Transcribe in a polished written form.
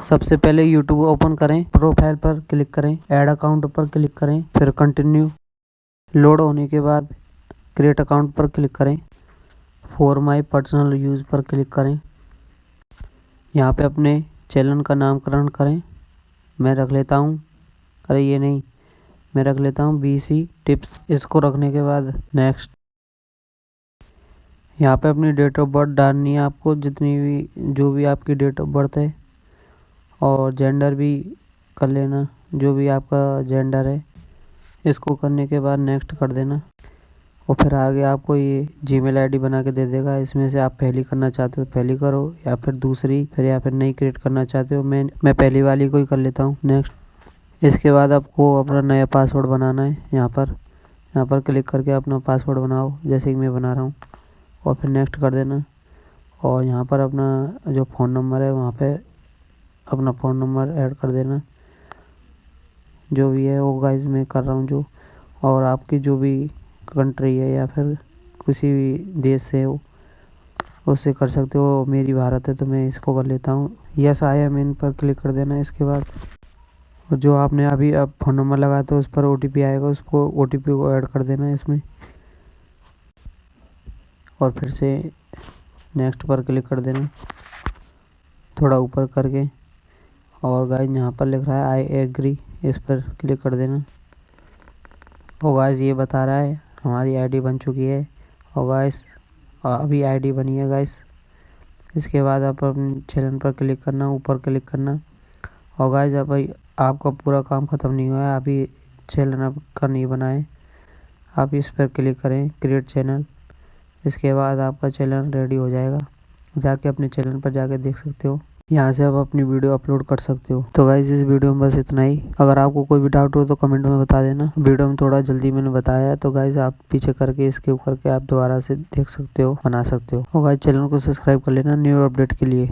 सबसे पहले YouTube open करें, प्रोफाइल पर क्लिक करें, ऐड अकाउंट पर क्लिक करें, फिर कंटिन्यू। लोड होने के बाद क्रिएट अकाउंट पर क्लिक करें, फॉर माई पर्सनल यूज़ पर क्लिक करें। यहाँ पे अपने चैनल का नामकरण करें। मैं रख लेता हूँ, अरे ये नहीं, मैं रख लेता हूँ BC टिप्स। इसको रखने के बाद नेक्स्ट। यहाँ पे अपनी डेट ऑफ बर्थ डालनी है आपको, जितनी भी जो भी आपकी डेट ऑफ बर्थ है, और जेंडर भी कर लेना, जो भी आपका जेंडर है। इसको करने के बाद नेक्स्ट कर देना, और फिर आगे आपको ये जीमेल आईडी बना के दे देगा। इसमें से आप पहली करना चाहते हो पहली करो, या फिर दूसरी, फिर या फिर नई क्रिएट करना चाहते हो। मैं पहली वाली को ही कर लेता हूँ, नेक्स्ट। इसके बाद आपको अपना नया पासवर्ड बनाना है। यहाँ पर क्लिक करके अपना पासवर्ड बनाओ, जैसे कि मैं बना रहा हूँ, और फिर नेक्स्ट कर देना। और यहाँ पर अपना जो फ़ोन नंबर है वहाँ पे अपना फ़ोन नंबर ऐड कर देना, जो भी है वो गाइस मैं कर रहा हूँ जो। और आपकी जो भी कंट्री है या फिर किसी भी देश से हो उससे कर सकते हो। मेरी भारत है तो मैं इसको कर लेता हूँ। यस आई एम इन पर क्लिक कर देना। इसके बाद जो आपने अभी अब फ़ोन नंबर लगाया था उस पर OTP आएगा, उसको OTP को ऐड कर देना है इसमें, और फिर से नेक्स्ट पर क्लिक कर देना थोड़ा ऊपर करके। और गाइस यहाँ पर लिख रहा है आई एग्री, इस पर क्लिक कर देना। और गाइस ये बता रहा है हमारी आईडी बन चुकी है। और गाइस अभी आईडी बनी है गाइस। इसके बाद आप अपने चैनल पर क्लिक करना, ऊपर क्लिक करना। और गाइस अब आपका पूरा काम ख़त्म नहीं हुआ है, अभी चैनल आपका नहीं बना है। आप इस पर क्लिक करें, क्रिएट चैनल। इसके बाद आपका चैनल रेडी हो जाएगा। जाके अपने चैनल पर जाके देख सकते हो, यहाँ से आप अपनी वीडियो अपलोड कर सकते हो। तो गाइस इस वीडियो में बस इतना ही। अगर आपको कोई भी डाउट हो तो कमेंट में बता देना। वीडियो में थोड़ा जल्दी मैंने बताया है, तो गाइस आप पीछे करके इसके ऊपर के आप दोबारा से देख सकते हो, बना सकते हो। और गाइस चैनल को सब्सक्राइब कर लेना न्यू अपडेट के लिए।